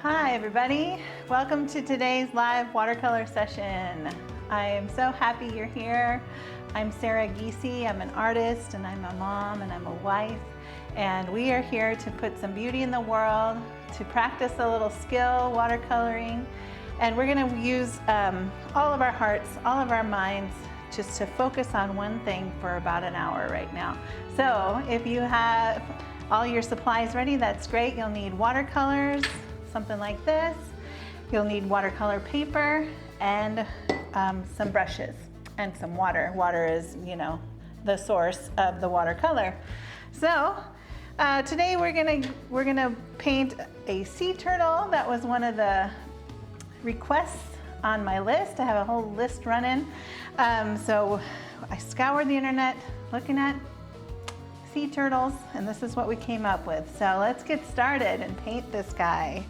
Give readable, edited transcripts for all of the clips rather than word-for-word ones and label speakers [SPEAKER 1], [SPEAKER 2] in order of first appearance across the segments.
[SPEAKER 1] Hi everybody, welcome to today's live watercolor session. I am so happy you're here. I'm Sarah Giese, I'm an artist and I'm a mom and I'm a wife, and we are here to put some beauty in the world, to practice a little skill, watercoloring, and we're going to use all of our hearts, all of our minds, just to focus on one thing for about an hour right now. So if you have all your supplies ready, that's great. You'll need watercolors, something like this. You'll need watercolor paper and some brushes and some water. Water is, the source of the watercolor. So today we're gonna paint a sea turtle. That was one of the requests on my list. I have a whole list running. So I scoured the internet looking at sea turtles, and this is what we came up with. So let's get started and paint this guy.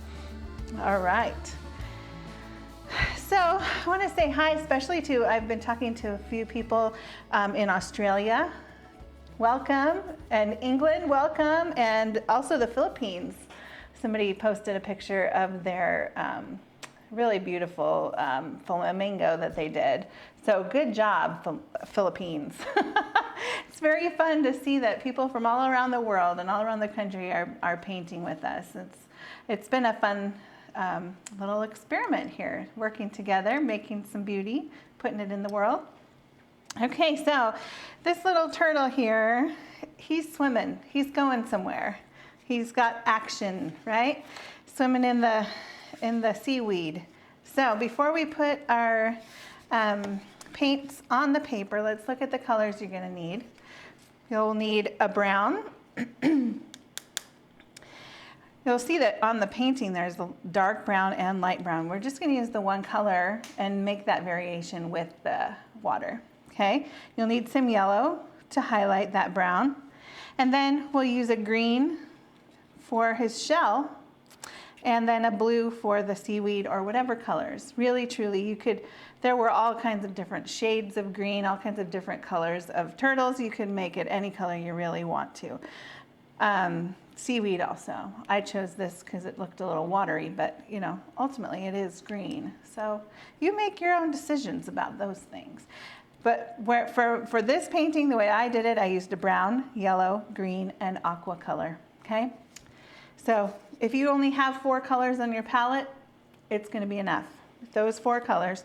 [SPEAKER 1] All right. So I want to say hi, especially to, I've been talking to a few people in Australia. Welcome. And England, welcome. And also the Philippines. Somebody posted a picture of their really beautiful flamingo that they did. So good job, Philippines. It's very fun to see that people from all around the world and all around the country are painting with us. It's been a fun little experiment here, working together, making some beauty, putting it in the world. Okay, so this little turtle here, he's swimming, he's going somewhere. He's got action, right? Swimming in the seaweed. So before we put our paints on the paper, let's look at the colors you're gonna need. You'll need a brown. You'll see that on the painting there's a dark brown and light brown. We're just going to use the one color and make that variation with the water. Okay? You'll need some yellow to highlight that brown. And then we'll use a green for his shell, and then a blue for the seaweed, or whatever colors. Really, truly, there were all kinds of different shades of green, all kinds of different colors of turtles. You could make it any color you really want to. Seaweed also. I chose this because it looked a little watery, but ultimately it is green. So you make your own decisions about those things. But for this painting, the way I did it, I used a brown, yellow, green, and aqua color. Okay? So if you only have 4 colors on your palette, it's going to be enough. Those 4 colors.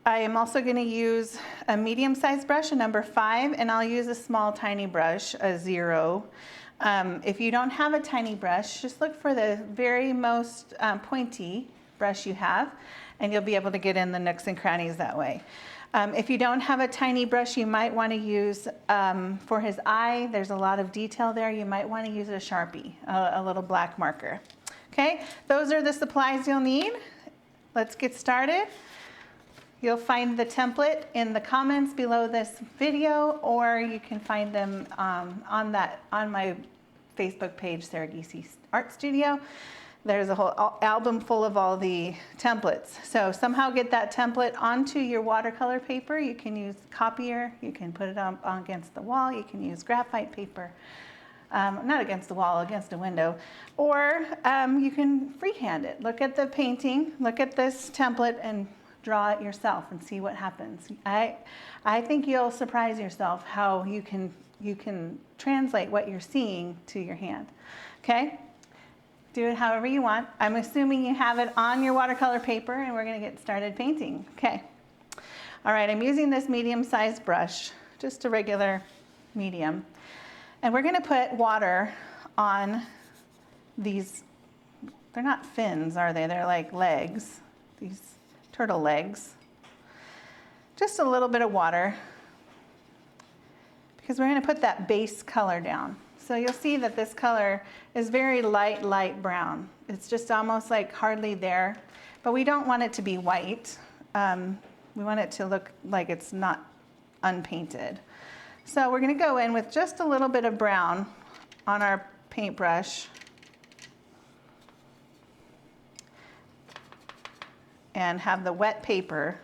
[SPEAKER 1] I am also going to use a medium-sized brush, a number 5, and I'll use a small, tiny brush, a 0. If you don't have a tiny brush, just look for the very most pointy brush you have, and you'll be able to get in the nooks and crannies that way. If you don't have a tiny brush, you might want to use, for his eye, there's a lot of detail there, you might want to use a Sharpie, a little black marker. Okay, those are the supplies you'll need. Let's get started. You'll find the template in the comments below this video, or you can find them on my Facebook page, Sarah Giese Art Studio. There's a whole album full of all the templates. So somehow get that template onto your watercolor paper. You can use copier, you can put it on against the wall, you can use graphite paper. Not against the wall, against a window. Or you can freehand it. Look at the painting, look at this template, and draw it yourself and see what happens. I think you'll surprise yourself how you can translate what you're seeing to your hand. Okay? Do it however you want. I'm assuming you have it on your watercolor paper, and we're going to get started painting. Okay. All right, I'm using this medium-sized brush, just a regular medium. And we're going to put water on these. They're not fins, are they? They're like legs. These turtle legs. Just a little bit of water, because we're going to put that base color down. So you'll see that this color is very light brown. It's just almost like hardly there, but we don't want it to be white. We want it to look like it's not unpainted. So we're going to go in with just a little bit of brown on our paintbrush. And have the wet paper,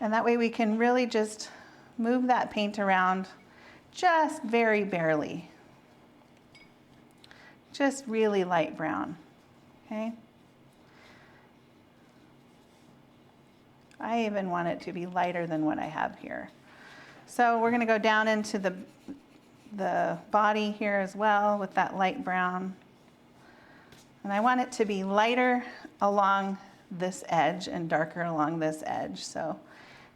[SPEAKER 1] and that way we can really just move that paint around just very barely. just really light brown, okay? I even want it to be lighter than what I have here. So we're gonna go down into the body here as well with that light brown. And I want it to be lighter along this edge and darker along this edge. So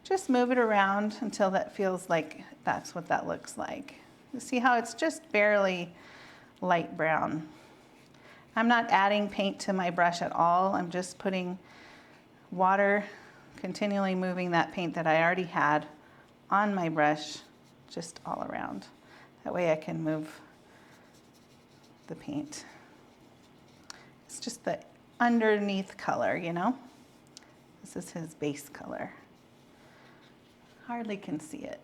[SPEAKER 1] just move it around until that feels like that's what that looks like. You see how it's just barely light brown. I'm not adding paint to my brush at all. I'm just putting water, continually moving that paint that I already had on my brush just all around. That way I can move the paint. It's just the underneath color, you know? This is his base color. Hardly can see it.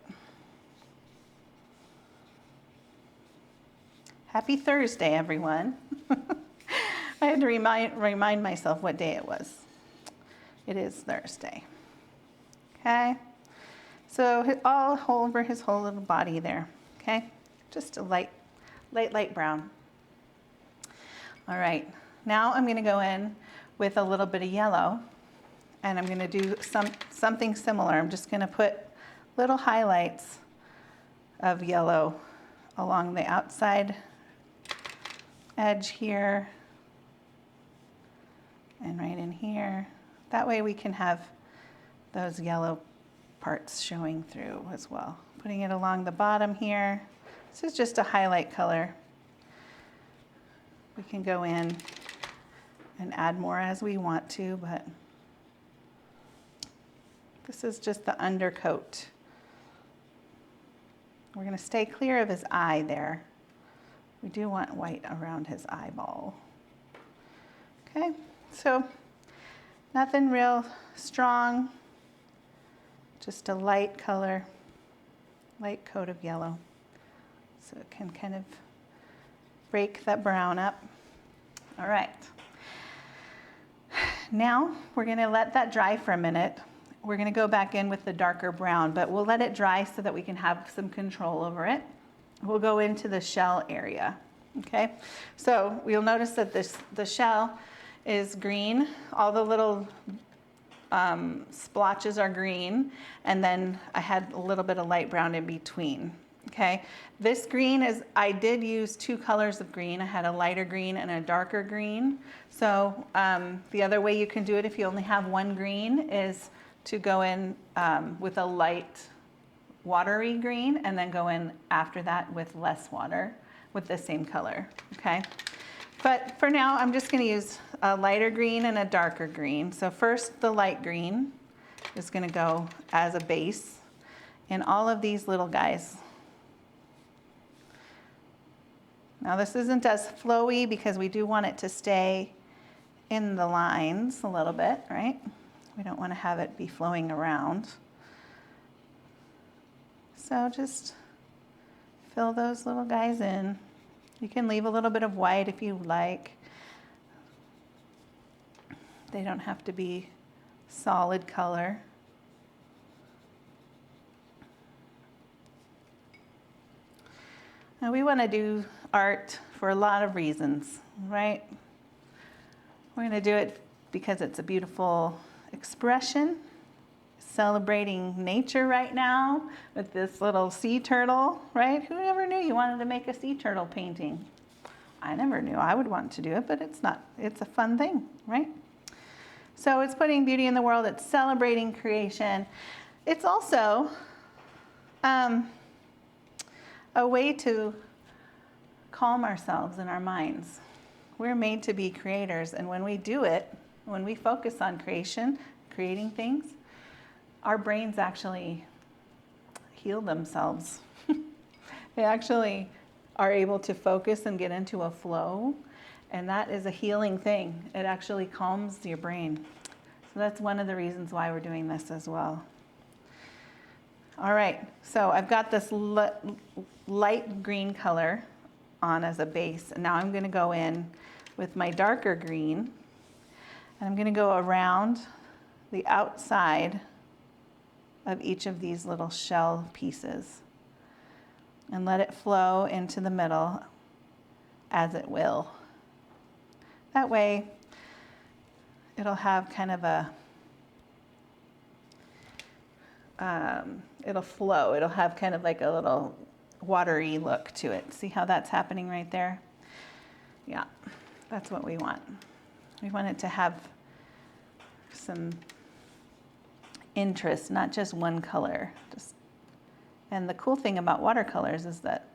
[SPEAKER 1] Happy Thursday, everyone. I had to remind myself what day it was. It is Thursday. Okay? So all over his whole little body there. Okay? Just a light brown. All right. Now I'm going to go in with a little bit of yellow, and I'm going to do something similar. I'm just going to put little highlights of yellow along the outside edge here and right in here. That way we can have those yellow parts showing through as well. Putting it along the bottom here. This is just a highlight color. We can go in and add more as we want to, but this is just the undercoat. We're going to stay clear of his eye there. We do want white around his eyeball. Okay, so nothing real strong, just a light color, light coat of yellow. So it can kind of break that brown up. All right. Now we're going to let that dry for a minute. We're going to go back in with the darker brown, but we'll let it dry so that we can have some control over it. We'll go into the shell area. Okay, so you'll notice that the shell is green. All the little splotches are green, and then I had a little bit of light brown in between. Okay, this green is, I did use two colors of green. I had a lighter green and a darker green. So the other way you can do it if you only have one green is to go in with a light watery green and then go in after that with less water with the same color, okay? But for now, I'm just gonna use a lighter green and a darker green. So first, the light green is gonna go as a base in all of these little guys. Now this isn't as flowy because we do want it to stay in the lines a little bit, right? We don't want to have it be flowing around. So just fill those little guys in. You can leave a little bit of white if you like. They don't have to be solid color. Now we want to do art for a lot of reasons, right? We're going to do it because it's a beautiful expression, celebrating nature right now with this little sea turtle, right? Who ever knew you wanted to make a sea turtle painting? I never knew I would want to do it, but it's a fun thing, right? So it's putting beauty in the world, it's celebrating creation. It's also a way to calm ourselves in our minds. We're made to be creators, and when we do it, when we focus on creation, creating things, our brains actually heal themselves. They actually are able to focus and get into a flow, and that is a healing thing. It actually calms your brain. So that's one of the reasons why we're doing this as well. All right, so I've got this light green color on as a base, and now I'm going to go in with my darker green, and I'm going to go around the outside of each of these little shell pieces and let it flow into the middle as it will. That way, it'll have kind of a, it'll flow. It'll have kind of like a little watery look to it. See how that's happening right there? Yeah, that's what we want. We want it to have some interest, not just one color. And the cool thing about watercolors is that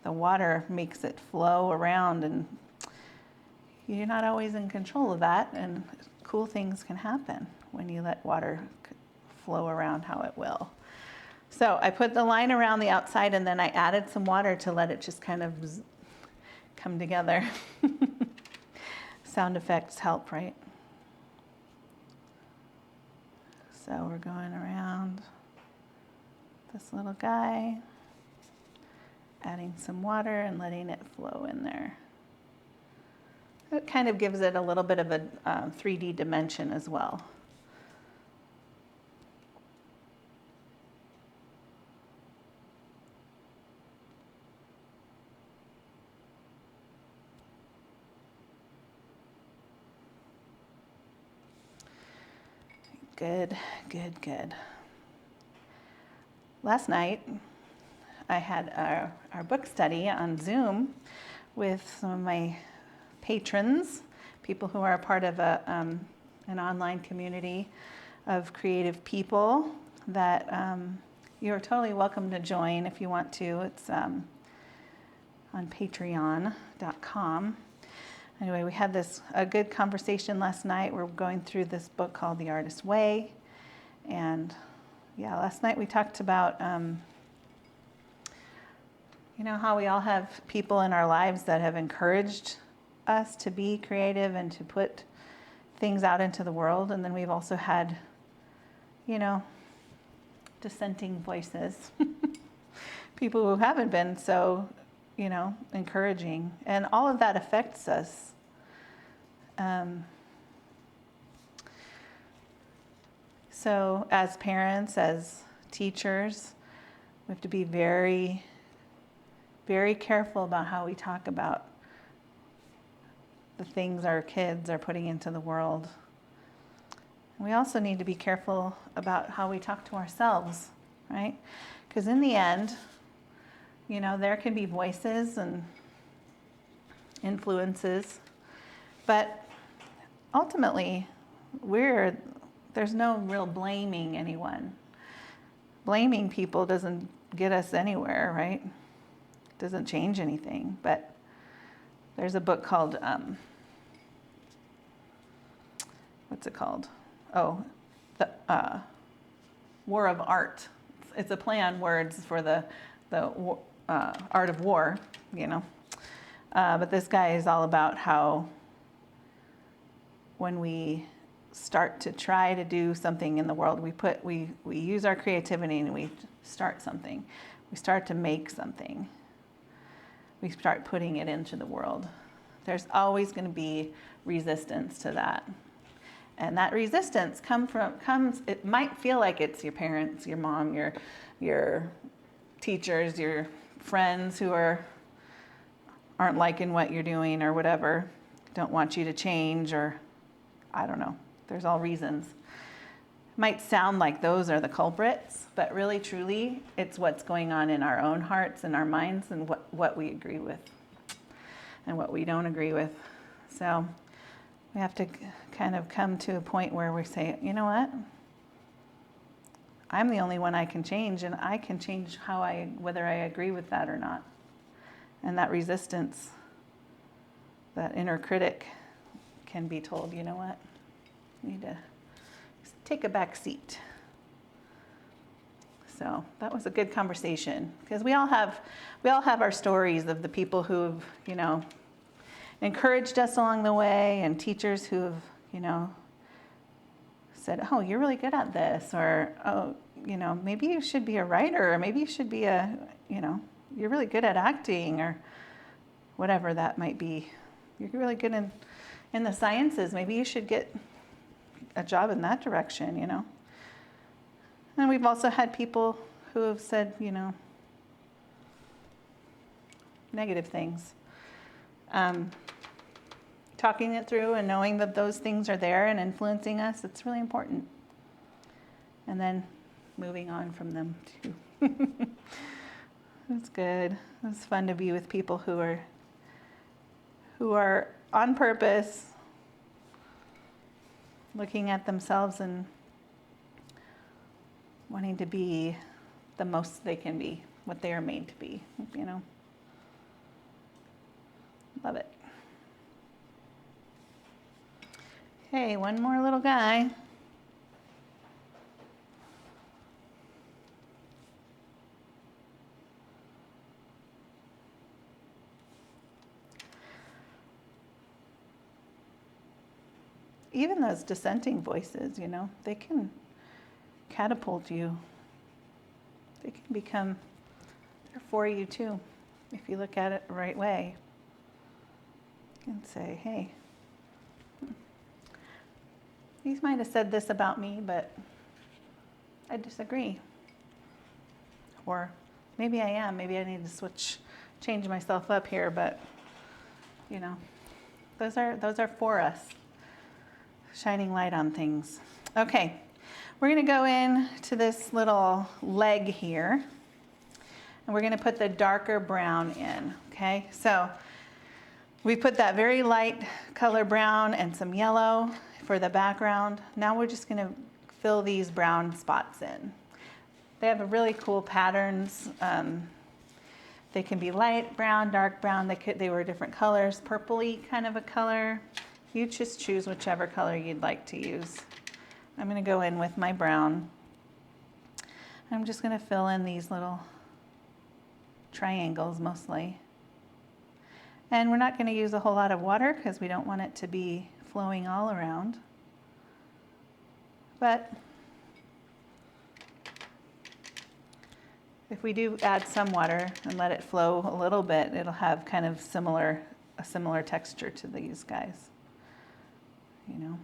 [SPEAKER 1] the water makes it flow around, and you're not always in control of that, and cool things can happen when you let water flow around how it will. So I put the line around the outside, and then I added some water to let it just kind of come together. Sound effects help, right? So we're going around this little guy, adding some water and letting it flow in there. It kind of gives it a little bit of a 3D dimension as well. Good, good, good. Last night, I had our book study on Zoom with some of my patrons, people who are a part of an online community of creative people that you're totally welcome to join if you want to. It's on patreon.com. Anyway, we had a good conversation last night. We're going through this book called The Artist's Way. And yeah, last night we talked about, how we all have people in our lives that have encouraged us to be creative and to put things out into the world. And then we've also had, dissenting voices, people who haven't been so encouraging, and all of that affects us. So as parents, as teachers, we have to be very, very careful about how we talk about the things our kids are putting into the world. We also need to be careful about how we talk to ourselves, right? Because in the end, there can be voices and influences, but ultimately, there's no real blaming anyone. Blaming people doesn't get us anywhere, right? It doesn't change anything. But there's a book called, what's it called? Oh, the War of Art. It's a play on words for the art of war, But this guy is all about how when we start to try to do something in the world, we use our creativity and we start something. We start to make something. We start putting it into the world. There's always going to be resistance to that. And that resistance comes, it might feel like it's your parents, your mom, your teachers, your friends who aren't liking what you're doing or whatever, don't want you to change, or I don't know. There's all reasons. It might sound like those are the culprits, but really, truly, it's what's going on in our own hearts and our minds, and what we agree with and what we don't agree with. So we have to kind of come to a point where we say, you know what? I'm the only one I can change, and I can change whether I agree with that or not. And that resistance, that inner critic, can be told, you know what? You need to take a back seat. So that was a good conversation, because we all have our stories of the people who've, encouraged us along the way, and teachers who've, said, oh, you're really good at this, or, oh, maybe you should be a writer, or maybe you should be you're really good at acting, or whatever that might be. You're really good in the sciences. Maybe you should get a job in that direction, And we've also had people who have said, negative things. talking it through and knowing that those things are there and influencing us, it's really important. And then moving on from them too. It's good. It's fun to be with people who are on purpose, looking at themselves and wanting to be the most they can be, what they are made to be, you know. Love it. Okay, one more little guy. Even those dissenting voices, you know, they can catapult you. They can become, they're for you too, if you look at it the right way. You can say, hey, these might have said this about me, but I disagree. Or maybe I am, maybe I need to change myself up here, but you know, those are for us. Shining light on things. Okay, we're gonna go in to this little leg here, and we're gonna put the darker brown in, okay? So we put that very light color brown and some yellow for the background. Now we're just gonna fill these brown spots in. They have a really cool patterns. They can be light brown, dark brown. They were different colors, purpley kind of a color. You just choose whichever color you'd like to use. I'm gonna go in with my brown. I'm just gonna fill in these little triangles mostly. And we're not gonna use a whole lot of water because we don't want it to be flowing all around. But if we do add some water and let it flow a little bit, it'll have kind of a similar texture to these guys. You know,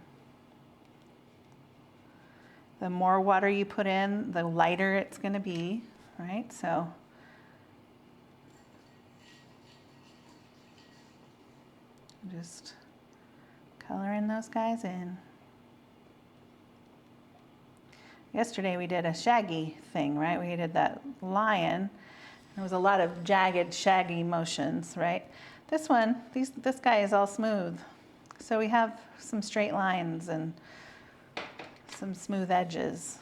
[SPEAKER 1] the more water you put in, the lighter it's going to be, right? So just coloring those guys in. Yesterday we did a shaggy thing, right? We did that lion. There was a lot of jagged, shaggy motions, right? This one, this guy is all smooth. So we have some straight lines and some smooth edges.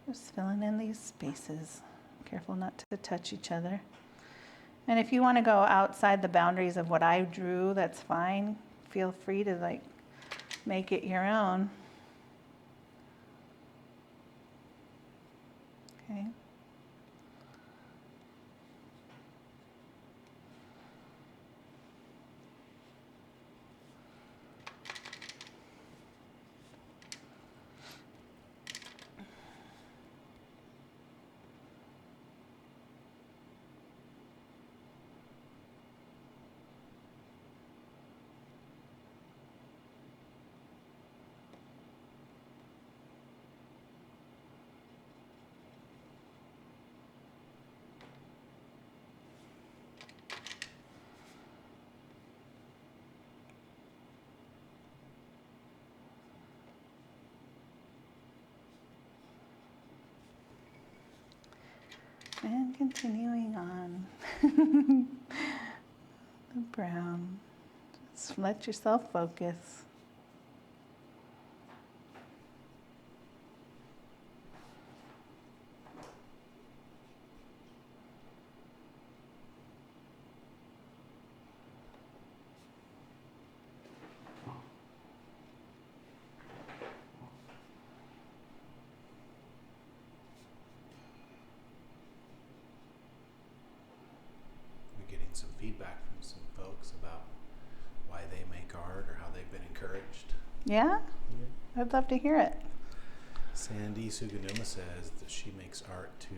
[SPEAKER 1] Just filling in these spaces. Careful not to touch each other. And if you want to go outside the boundaries of what I drew, that's fine. Feel free to make it your own. Okay. And continuing on. The brown. Just let yourself focus.
[SPEAKER 2] Some feedback from some folks about why they make art or how they've been encouraged.
[SPEAKER 1] Yeah? I'd love to hear it.
[SPEAKER 2] Sandy Suganuma says that she makes art to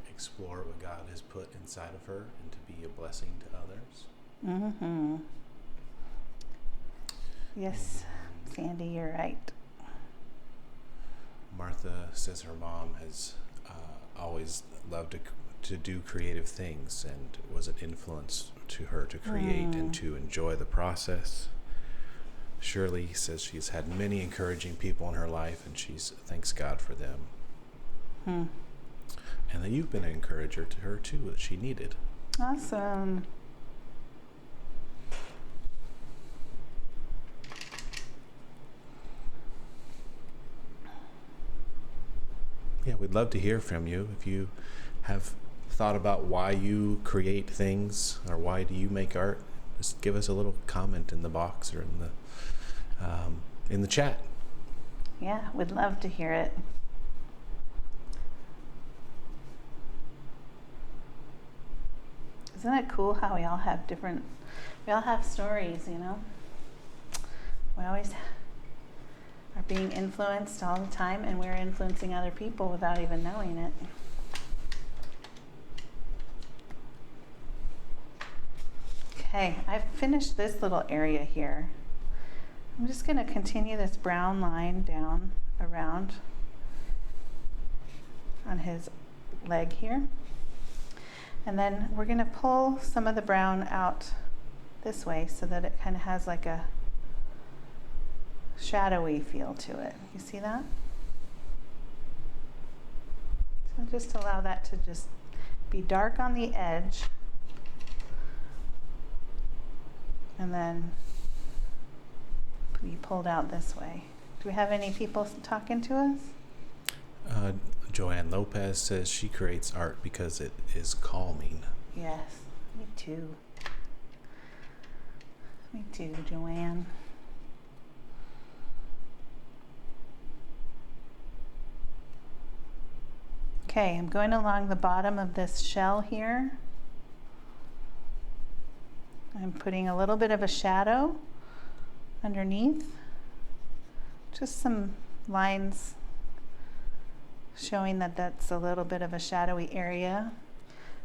[SPEAKER 2] explore what God has put inside of her and to be a blessing to others.
[SPEAKER 1] Mm-hmm. Yes, Sandy, you're right.
[SPEAKER 2] Martha says her mom has always loved to do creative things, and it was an influence to her to create and to enjoy the process. Shirley says she's had many encouraging people in her life, and she thanks God for them. And that you've been an encourager to her too, that she needed.
[SPEAKER 1] Awesome.
[SPEAKER 2] Yeah, we'd love to hear from you. If you have thought about why you create things or why do you make art, just give us a little comment in the box or in the chat.
[SPEAKER 1] Yeah, we'd love to hear it. Isn't it cool how we all have stories, you know? We always are being influenced all the time, and we're influencing other people without even knowing it. Okay, I've finished this little area here. I'm just going to continue this brown line down around on his leg here. And then we're going to pull some of the brown out this way so that it kind of has like a shadowy feel to it. You see that? So just allow that to just be dark on the edge. And then be pulled out this way. Do we have any people talking to us?
[SPEAKER 2] Joanne Lopez says she creates art because it is calming.
[SPEAKER 1] Yes, me too. Me too, Joanne. Okay, I'm going along the bottom of this shell here. I'm putting a little bit of a shadow underneath. Just some lines showing that that's a little bit of a shadowy area.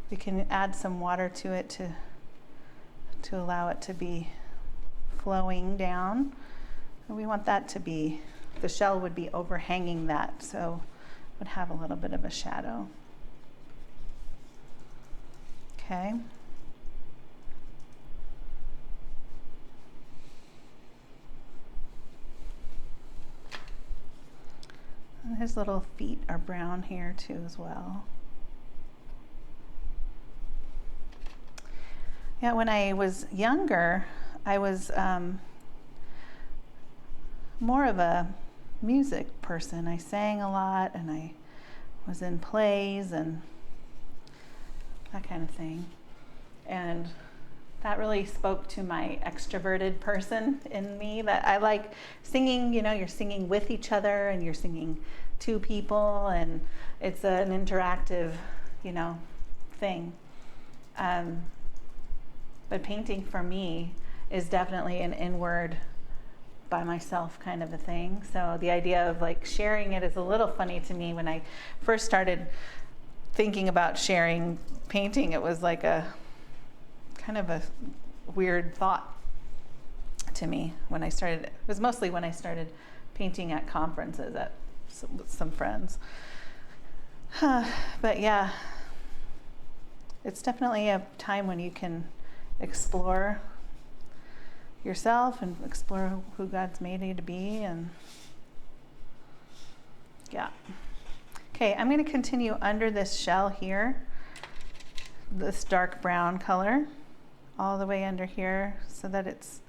[SPEAKER 1] We can add some water to it to allow it to be flowing down. And we want that to be, the shell would be overhanging that, so it would have a little bit of a shadow. Okay. And his little feet are brown here too as well. Yeah, when I was younger, I was more of a music person. I sang a lot and I was in plays and that kind of thing. And that really spoke to my extroverted person in me, that I like singing. You know, you're singing with each other and you're singing to people, and it's an interactive, you know, thing. But painting for me is definitely an inward, by myself kind of a thing. So the idea of like sharing it is a little funny to me. When I first started thinking about sharing painting, it was like a kind of a weird thought to me when I started. It was mostly when I started painting at conferences with some friends. But yeah, it's definitely a time when you can explore yourself and explore who God's made you to be. And yeah. Okay, I'm going to continue under this shell here, this dark brown color, all the way under here, so that it's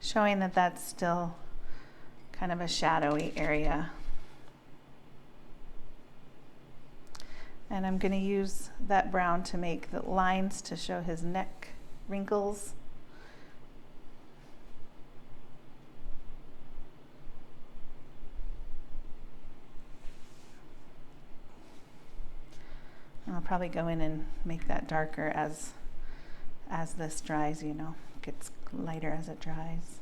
[SPEAKER 1] showing that that's still kind of a shadowy area. And I'm going to use that brown to make the lines to show his neck wrinkles. I'll probably go in and make that darker as this dries, you know, gets lighter as it dries.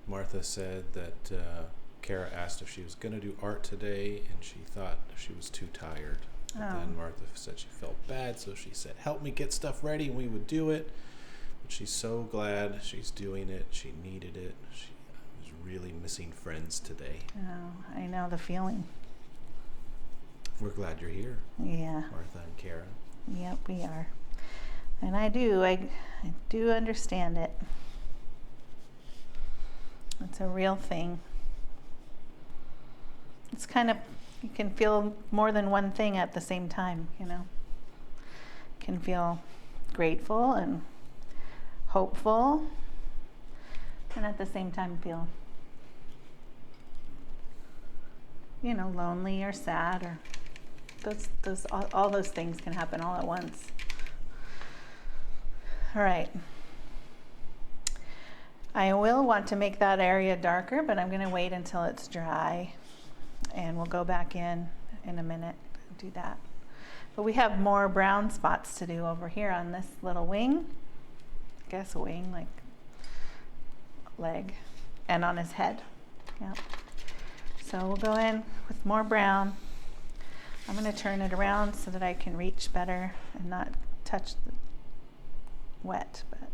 [SPEAKER 2] Martha said that Kara asked if she was going to do art today, and she thought she was too tired. But then Martha said she felt bad, so she said, help me get stuff ready, and we would do it. But she's so glad she's doing it. She needed it. She was really missing friends today.
[SPEAKER 1] Oh, I know the feeling.
[SPEAKER 2] We're glad you're here,
[SPEAKER 1] Yeah.
[SPEAKER 2] Martha and Kara.
[SPEAKER 1] Yep, we are. And I do understand it. It's a real thing. It's kind of, you can feel more than one thing at the same time, you know. You can feel grateful and hopeful, and at the same time feel, you know, lonely or sad, or all those things can happen all at once. All right. I will want to make that area darker, but I'm going to wait until it's dry, and we'll go back in a minute and do that. But we have more brown spots to do over here on this little wing. I guess a wing, like leg, and on his head. Yeah. So we'll go in with more brown. I'm going to turn it around so that I can reach better and not touch the wet, but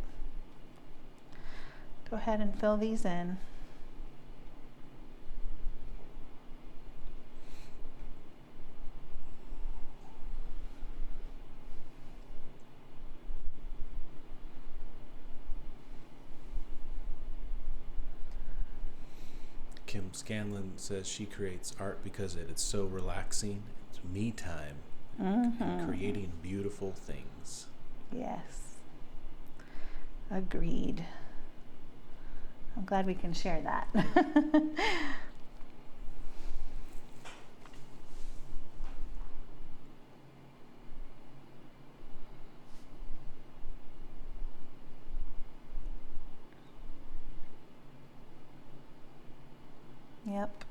[SPEAKER 1] go ahead and fill these in.
[SPEAKER 2] Kim Scanlon says she creates art because it is so relaxing. It's me time and creating beautiful things.
[SPEAKER 1] Yes. Agreed. I'm glad we can share that. Yep.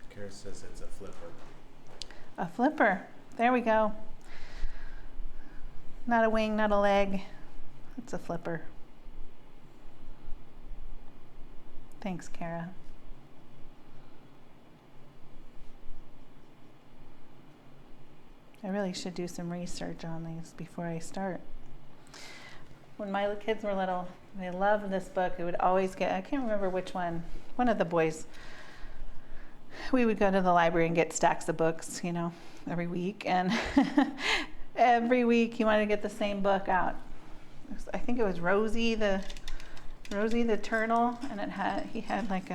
[SPEAKER 2] Kara says it's a flipper.
[SPEAKER 1] A flipper. There we go. Not a wing, not a leg. It's a flipper. Thanks, Kara. I really should do some research on these before I start. When my kids were little, they loved this book. It would always get, I can't remember which one of the boys, we would go to the library and get stacks of books, you know, every week. And every week he wanted to get the same book out. I think it was Rosie the turtle, and he had like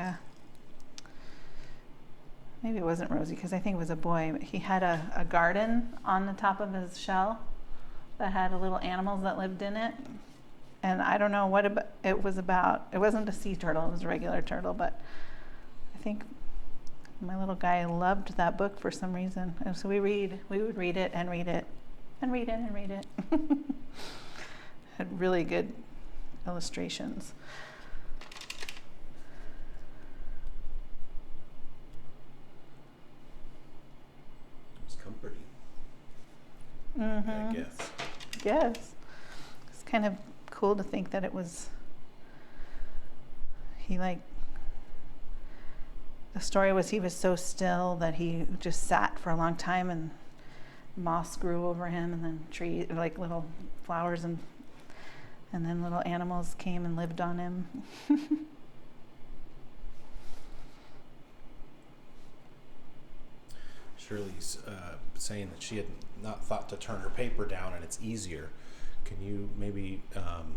[SPEAKER 1] maybe it wasn't Rosie because I think it was a boy, but he had a garden on the top of his shell that had little animals that lived in it. And I don't know what it was about. It wasn't a sea turtle, it was a regular turtle, but I think my little guy loved that book for some reason. And so we would read it and read it and read it and read it. Had really good illustrations.
[SPEAKER 2] It was comforting.
[SPEAKER 1] Mm-hmm.
[SPEAKER 2] I guess.
[SPEAKER 1] Yes. It's kind of cool to think that the story was he was so still that he just sat for a long time, and moss grew over him, and then trees, like little flowers, and then little animals came and lived on him.
[SPEAKER 2] Shirley's saying that she had not thought to turn her paper down, and it's easier. Can you maybe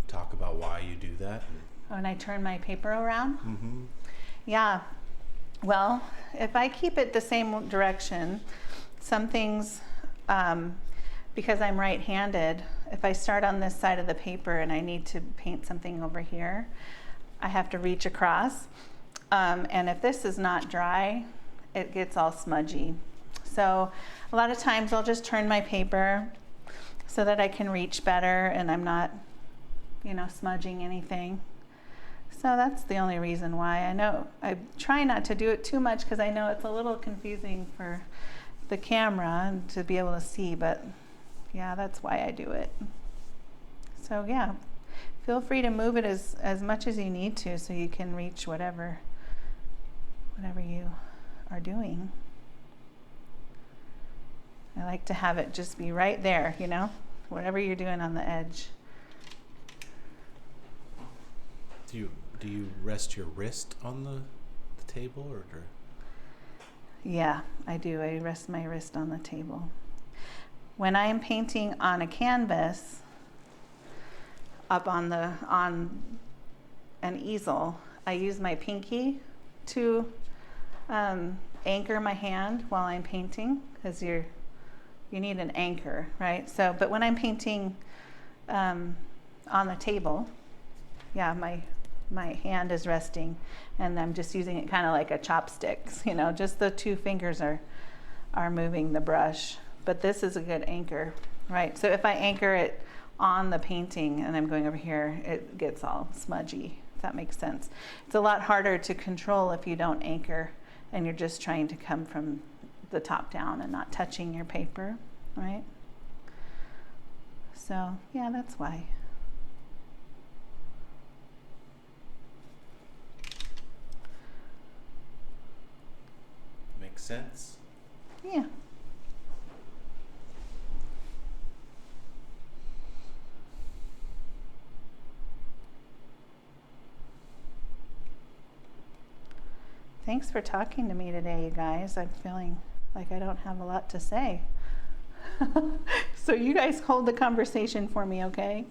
[SPEAKER 2] talk about why you do that?
[SPEAKER 1] When I turn my paper around?
[SPEAKER 2] Mm-hmm.
[SPEAKER 1] Yeah. Well, if I keep it the same direction, some things, because I'm right-handed, if I start on this side of the paper and I need to paint something over here, I have to reach across. And if this is not dry, it gets all smudgy. So a lot of times I'll just turn my paper so that I can reach better and I'm not, smudging anything. So that's the only reason why. I know I try not to do it too much because I know it's a little confusing for the camera and to be able to see, but yeah, that's why I do it. So yeah, feel free to move it as much as you need to so you can reach whatever you are doing. I like to have it just be right there, you know, whatever you're doing on the edge.
[SPEAKER 2] Do you rest your wrist on the table or?
[SPEAKER 1] Yeah, I do. I rest my wrist on the table. When I am painting on a canvas, up on an easel, I use my pinky to anchor my hand while I'm painting, because you need an anchor, right? So, but when I'm painting on the table, yeah, my hand is resting, and I'm just using it kind of like a chopsticks, you know, just the two fingers are moving the brush. But this is a good anchor, right? So if I anchor it on the painting and I'm going over here, it gets all smudgy, if that makes sense. It's a lot harder to control if you don't anchor and you're just trying to come from the top down and not touching your paper, right? So yeah, that's why.
[SPEAKER 2] Makes sense.
[SPEAKER 1] Yeah. Thanks for talking to me today, you guys. I'm feeling like I don't have a lot to say. So you guys hold the conversation for me, okay?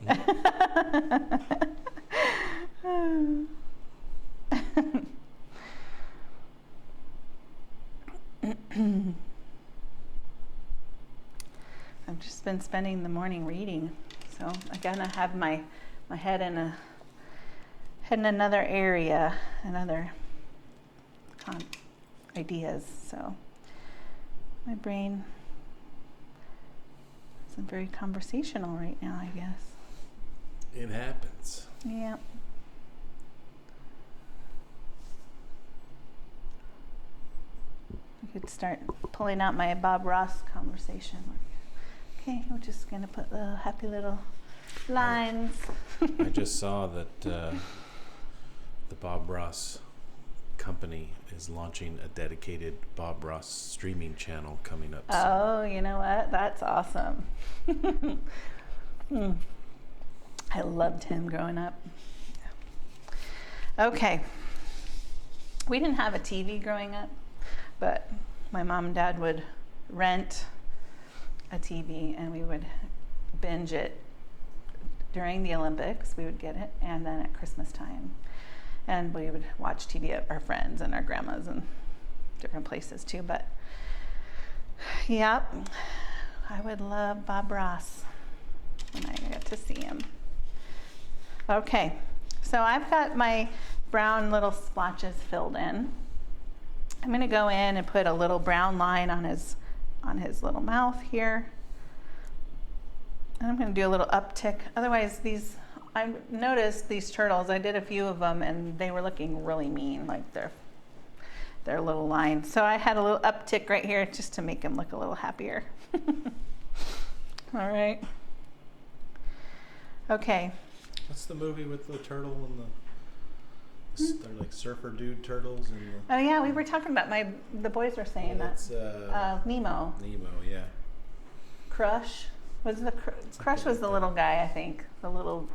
[SPEAKER 1] I've just been spending the morning reading, so I gotta have my head in another area, ideas. So my brain isn't very conversational right now, I guess.
[SPEAKER 2] It happens.
[SPEAKER 1] Yeah. I could start pulling out my Bob Ross conversation. Okay, we're just gonna put the happy little lines.
[SPEAKER 2] I just saw that the Bob Ross company is launching a dedicated Bob Ross streaming channel coming up soon.
[SPEAKER 1] Oh, you know what? That's awesome. I loved him growing up. Okay. We didn't have a TV growing up, but my mom and dad would rent a TV and we would binge it during the Olympics. We would get it, and then at Christmas time. And we would watch TV at our friends and our grandmas and different places too. But yep, I would love Bob Ross when I get to see him. Okay, so I've got my brown little splotches filled in. I'm going to go in and put a little brown line on his little mouth here. And I'm going to do a little uptick. Otherwise, I noticed these turtles, I did a few of them and they were looking really mean, like their little line. So I had a little uptick right here just to make them look a little happier. All right. Okay.
[SPEAKER 2] What's the movie with the turtle and they're like surfer dude turtles and
[SPEAKER 1] Oh yeah, we were talking about the boys were saying that. Nemo.
[SPEAKER 2] Nemo, yeah.
[SPEAKER 1] Crush Crush was the little guy, I think, the little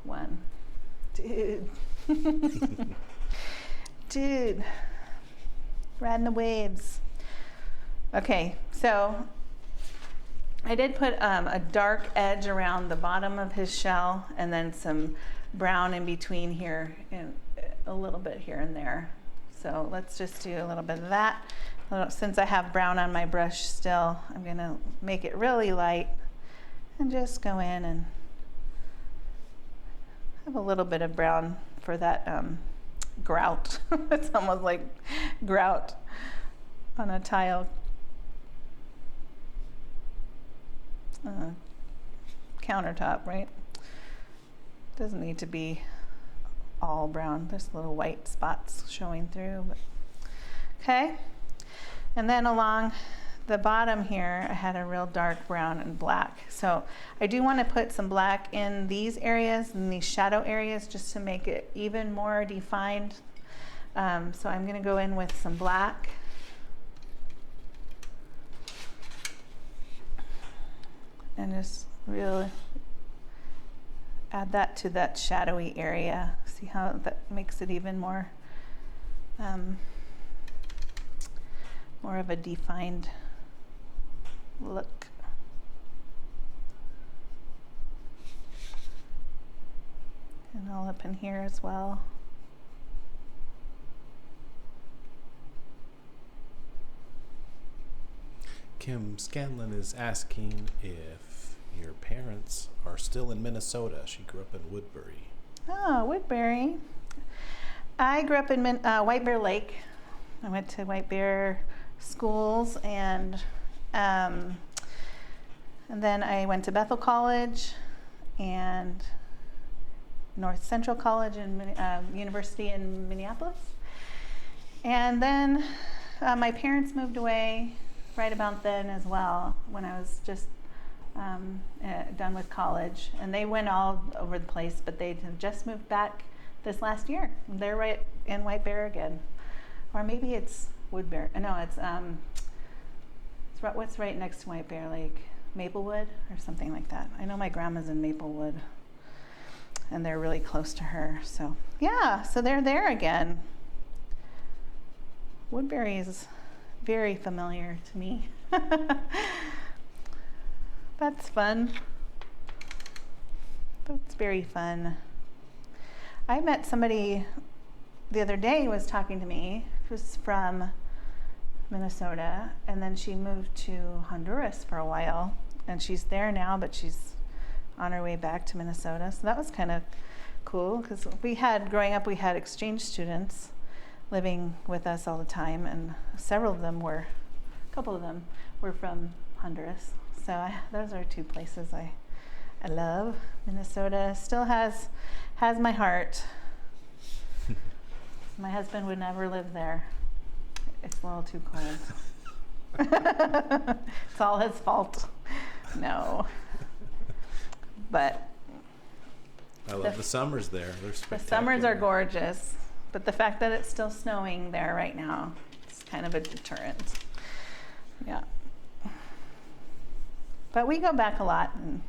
[SPEAKER 1] one. Dude. Dude. Riding the waves. Okay, so I did put a dark edge around the bottom of his shell and then some brown in between here and a little bit here and there. So let's just do a little bit of that. Since I have brown on my brush still, I'm gonna make it really light and just go in and have a little bit of brown for that grout. It's almost like grout on a tile countertop, right? Doesn't need to be all brown. There's little white spots showing through. But okay, and then along the bottom here, I had a real dark brown and black. So I do want to put some black in these areas and these shadow areas just to make it even more defined. So I'm going to go in with some black. And just really add that to that shadowy area. See how that makes it even more more of a defined look. And all up in here as well.
[SPEAKER 2] Kim Scanlon is asking if your parents are still in Minnesota. She grew up in Woodbury.
[SPEAKER 1] Oh, Woodbury. I grew up in White Bear Lake. I went to White Bear schools, and then I went to Bethel College and North Central College and University in Minneapolis. And then my parents moved away right about then as well, when I was just done with college. And they went all over the place, but they have just moved back this last year. They're right in White Bear again. Or maybe it's Woodbury. No, it's what's right next to White Bear Lake? Maplewood or something like that. I know my grandma's in Maplewood, and they're really close to her. So yeah, so they're there again. Woodbury is very familiar to me. That's fun. That's very fun. I met somebody the other day who was talking to me, who's from Minnesota, and then she moved to Honduras for a while, and she's there now, but she's on her way back to Minnesota. So that was kind of cool, because growing up, we had exchange students living with us all the time, and a couple of them were from Honduras. So those are two places I love. Minnesota still has my heart. My husband would never live there. It's a little too cold. It's all his fault. No. But
[SPEAKER 2] I love the summers there. They're spectacular.
[SPEAKER 1] The summers are gorgeous, but the fact that it's still snowing there right now is kind of a deterrent. Yeah. But we go back a lot and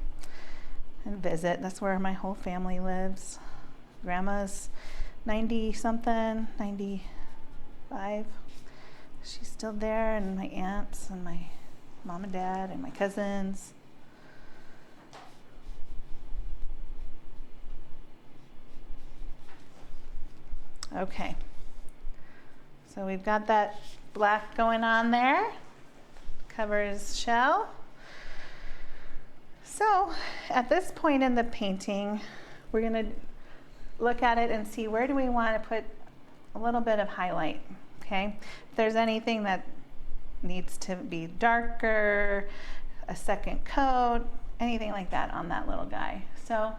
[SPEAKER 1] visit. That's where my whole family lives. Grandma's 90-something, 95. She's still there, and my aunts and my mom and dad and my cousins. Okay. So we've got that black going on there. Covers shell. So at this point in the painting, we're going to look at it and see where do we want to put a little bit of highlight, okay? If there's anything that needs to be darker, a second coat, anything like that on that little guy. So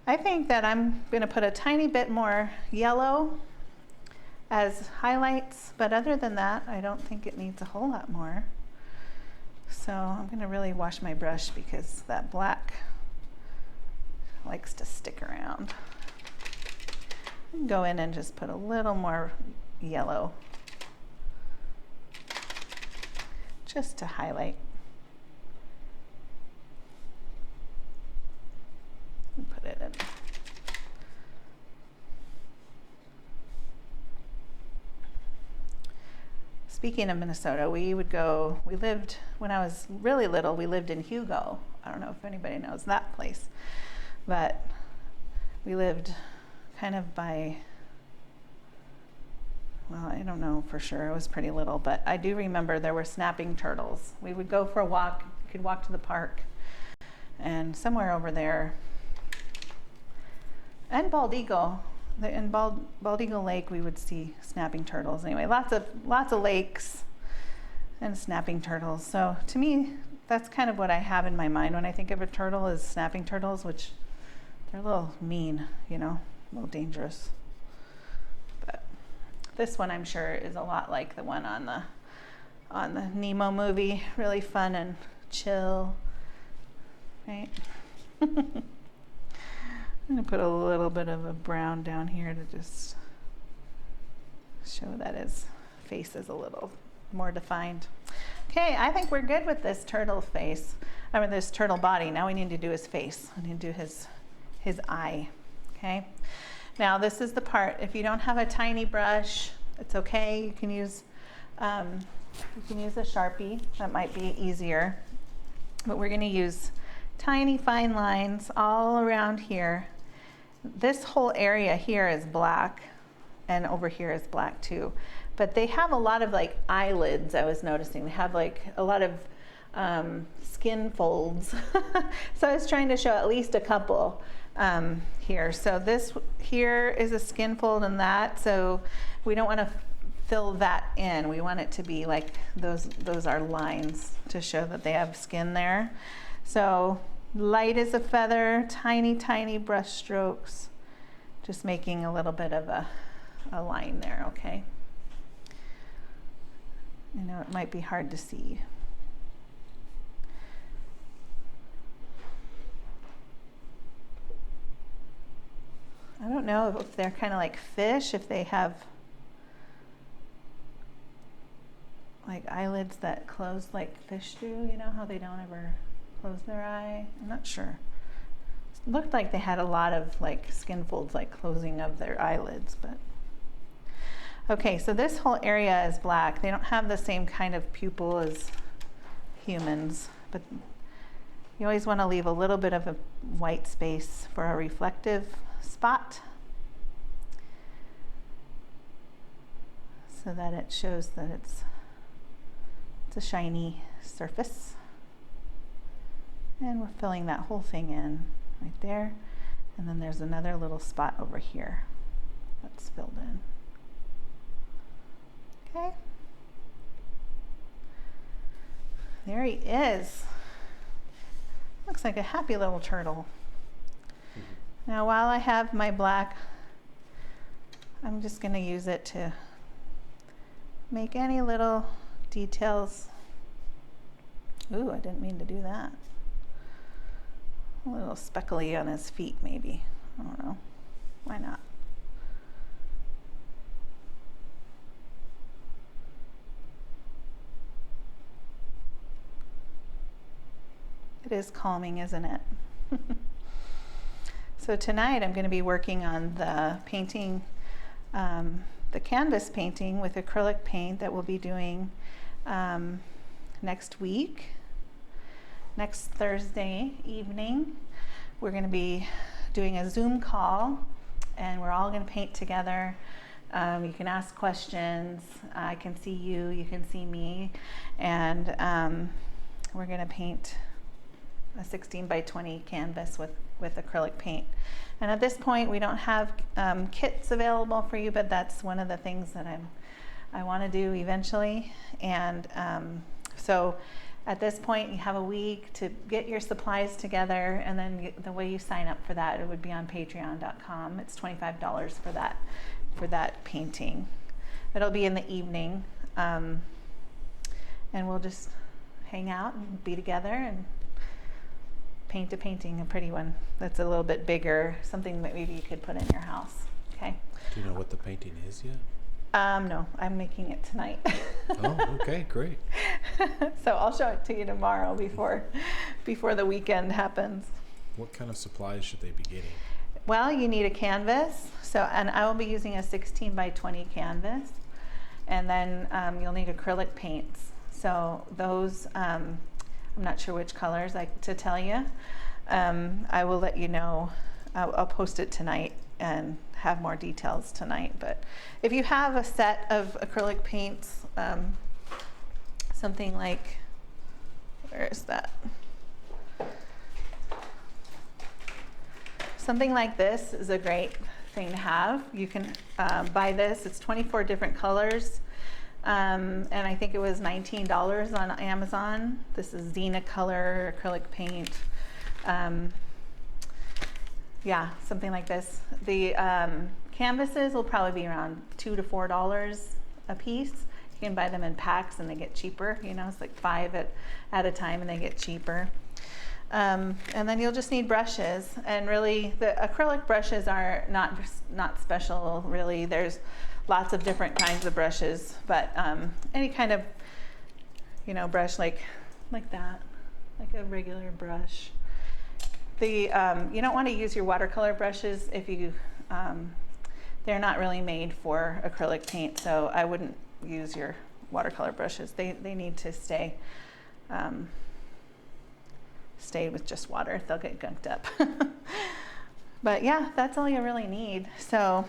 [SPEAKER 1] I think that I'm going to put a tiny bit more yellow as highlights, but other than that, I don't think it needs a whole lot more. So I'm going to really wash my brush because that black likes to stick around. Go in and just put a little more yellow just to highlight. And put it in. Speaking of Minnesota, when I was really little, we lived in Hugo. I don't know if anybody knows that place, but we lived kind of by, well, I don't know for sure. I was pretty little, but I do remember there were snapping turtles. We would go for a walk. You could walk to the park, and somewhere over there, and Bald Eagle. In Bald Eagle Lake, we would see snapping turtles. Anyway, lots of lakes and snapping turtles. So to me, that's kind of what I have in my mind when I think of a turtle, is snapping turtles, which they're a little mean, a little dangerous. But this one, I'm sure, is a lot like the one on on the Nemo movie. Really fun and chill, right? I'm gonna put a little bit of a brown down here to just show that his face is a little more defined. Okay, I think we're good with this turtle face. I mean, this turtle body. Now we need to do his face. I need to do his eye. Okay. Now this is the part. If you don't have a tiny brush, it's okay. You can use a Sharpie. That might be easier. But we're going to use tiny fine lines all around here. This whole area here is black, and over here is black too. But they have a lot of like eyelids. I was noticing they have like a lot of skin folds. So I was trying to show at least a couple here. So this here is a skin fold and that. So we don't want to fill that in. We want it to be like those are lines to show that they have skin there. So light as a feather, tiny, tiny brush strokes, just making a little bit of a line there, okay? I know it might be hard to see. I don't know if they're kind of like fish, if they have like eyelids that close like fish do, you know, how they don't ever close their eye. I'm not sure. It looked like they had a lot of like skin folds, like closing of their eyelids, but. Okay, so this whole area is black. They don't have the same kind of pupil as humans, but you always want to leave a little bit of a white space for a reflective spot so that it shows that it's a shiny surface. And we're filling that whole thing in right there. And then there's another little spot over here that's filled in. Okay. There he is. Looks like a happy little turtle. Mm-hmm. Now while I have my black, I'm just going to use it to make any little details. Ooh, I didn't mean to do that. A little speckly on his feet maybe. I don't know. Why not? It is calming, isn't it? So tonight I'm going to be working on the painting, the canvas painting with acrylic paint that we'll be doing next week. Next Thursday evening, we're going to be doing a Zoom call, and we're all going to paint together. You can ask questions. I can see you, you can see me, and we're going to paint a 16 by 20 canvas with acrylic paint. And at this point we don't have kits available for you, but that's one of the things that I want to do eventually. And so at this point you have a week to get your supplies together, and then the way you sign up for that, it would be on patreon.com. It's $25 for that painting. It'll be in the evening, and we'll just hang out and be together and paint a painting, a pretty one that's a little bit bigger, something that maybe you could put in your house. Okay. Do
[SPEAKER 2] you know what the painting is yet?
[SPEAKER 1] No, I'm making it tonight.
[SPEAKER 2] Oh, okay, great.
[SPEAKER 1] So I'll show it to you tomorrow before the weekend happens.
[SPEAKER 2] What kind of supplies should they be getting?
[SPEAKER 1] Well, you need a canvas. And I will be using a 16 by 20 canvas, and then you'll need acrylic paints. So those, I'm not sure which colors to tell you. I will let you know. I'll post it tonight and have more details tonight. But if you have a set of acrylic paints, something like, where is that? Something like this is a great thing to have. You can buy this. It's 24 different colors. And I think it was $19 on Amazon. This is Xena color acrylic paint. Yeah, something like this. The canvases will probably be around $2 to $4 a piece. You You can buy them in packs and they get cheaper. You know, it's like 5 at a time and they get cheaper. And then you'll just need brushes, and really the acrylic brushes are not special really. There's lots of different kinds of brushes, but any kind of, you know, brush like that, like a regular brush. You don't want to use your watercolor brushes if you they're not really made for acrylic paint, so I wouldn't use your watercolor brushes. They need to stay with just water. They'll get gunked up. But yeah, that's all you really need. So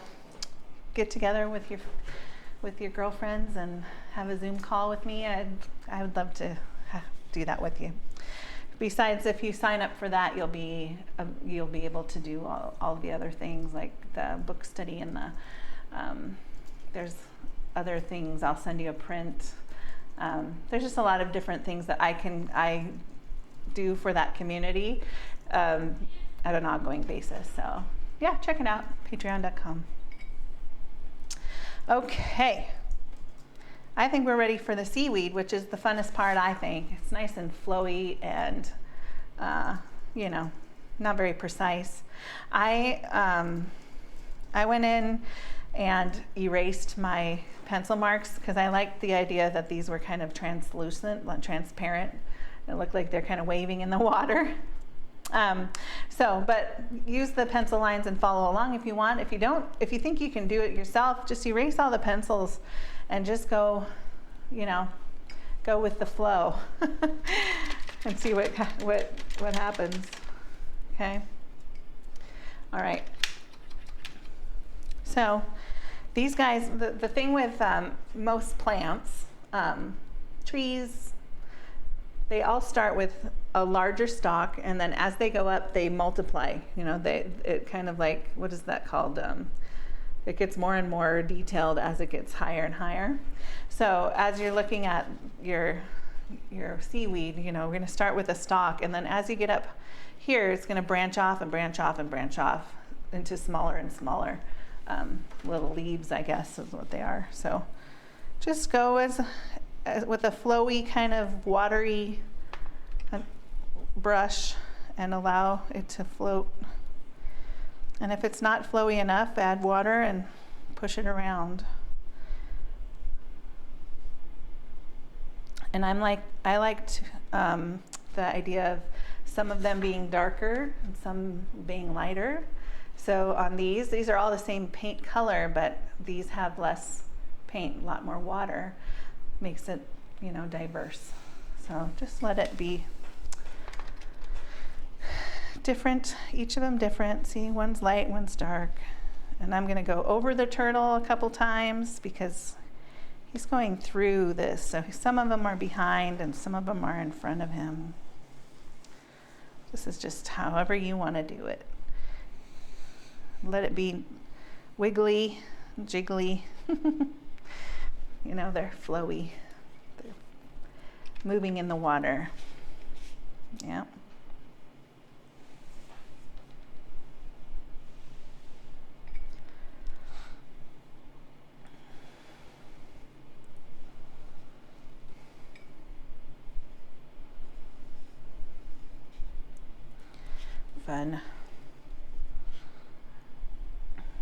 [SPEAKER 1] get together with your girlfriends and have a Zoom call with me. I would love to do that with you. Besides, if you sign up for that, you'll be able to do all the other things like the book study and there's other things. I'll send you a print. There's just a lot of different things that I do for that community at an ongoing basis. So yeah, check it out, patreon.com. Okay. I think we're ready for the seaweed, which is the funnest part, I think. It's nice and flowy and, you know, not very precise. I went in and erased my pencil marks because I liked the idea that these were kind of translucent, transparent. It looked like they're kind of waving in the water. But use the pencil lines and follow along if you want. If you think you can do it yourself, just erase all the pencils and just go with the flow and see what happens. Okay. All right. So these guys, the thing with most plants, trees, they all start with a larger stalk, and then as they go up, they multiply. You know, it kind of like, what is that called? It gets more and more detailed as it gets higher and higher. So as you're looking at your seaweed, you know, we're going to start with a stalk, and then as you get up here, it's going to branch off and branch off and branch off into smaller and smaller little leaves, I guess is what they are. So just go with a flowy kind of watery brush and allow it to float. And if it's not flowy enough, add water and push it around. And I liked the idea of some of them being darker and some being lighter. So on these are all the same paint color, but these have less paint, a lot more water. Makes it, you know, diverse. So just let it be different, each of them different. See, one's light, one's dark. And I'm gonna go over the turtle a couple times because he's going through this. So some of them are behind and some of them are in front of him. This is just however you wanna do it. Let it be wiggly, jiggly. You know, they're flowy. They're moving in the water. Yeah. Fun.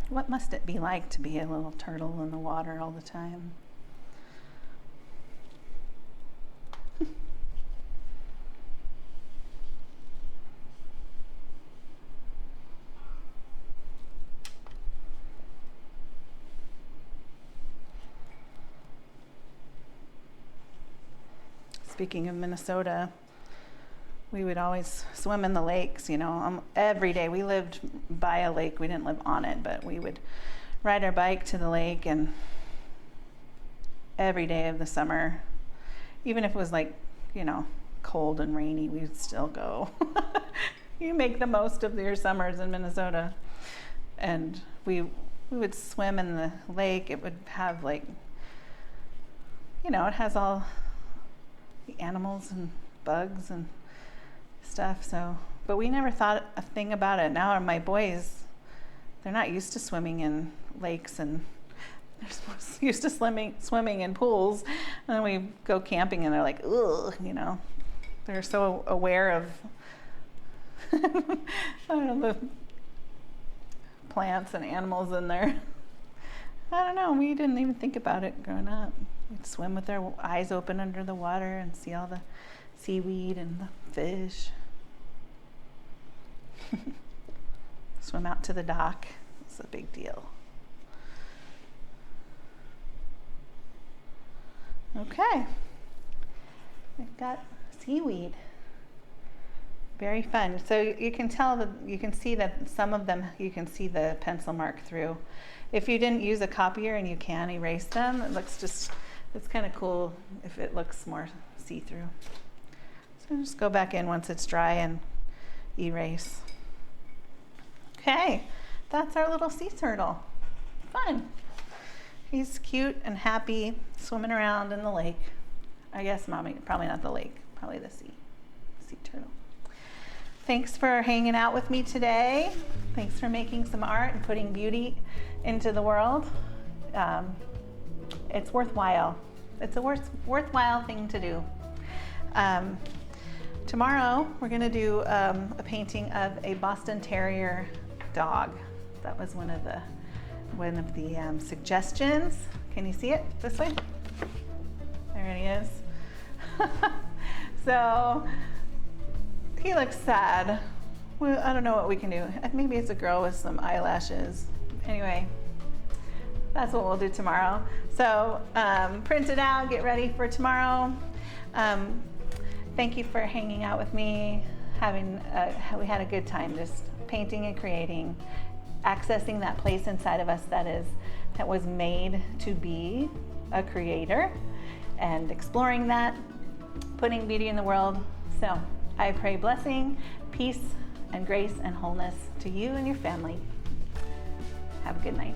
[SPEAKER 1] What must it be like to be a little turtle in the water all the time? Speaking of Minnesota, we would always swim in the lakes, you know, every day. We lived by a lake. We didn't live on it, but we would ride our bike to the lake, and every day of the summer, even if it was like, you know, cold and rainy, we'd still go. You make the most of your summers in Minnesota. And we would swim in the lake. It would have like, you know, it has all the animals and bugs and stuff. So, but we never thought a thing about it. Now my boys, they're not used to swimming in lakes, and They're used to swimming in pools, and then we go camping and they're like, ugh, you know. They're so aware of I don't know, the plants and animals in there. I don't know, we didn't even think about it growing up. We'd swim with our eyes open under the water and see all the seaweed and the fish. Swim out to the dock. It's a big deal. Okay. We've got seaweed. Very fun. So you can tell that, you can see that some of them, you can see the pencil mark through. If you didn't use a copier and you can erase them, it looks just, it's kind of cool if it looks more see-through. So just go back in once it's dry and erase. Okay, that's our little sea turtle. Fun. He's cute and happy, swimming around in the lake. I guess Mommy, probably not the lake, probably the sea turtle. Thanks for hanging out with me today. Thanks for making some art and putting beauty into the world. It's worthwhile. It's a worthwhile thing to do. Tomorrow we're going to do a painting of a Boston Terrier dog. That was one of the suggestions. Can you see it this way? There he is. So he looks sad. Well, I don't know what we can do. Maybe it's a girl with some eyelashes. Anyway, that's what we'll do tomorrow. So print it out, get ready for tomorrow. Thank you for hanging out with me. We had a good time just painting and creating, accessing that place inside of us that was made to be a creator, and exploring that, putting beauty in the world. So I pray blessing, peace, and grace and wholeness to you and your family. Have a good night.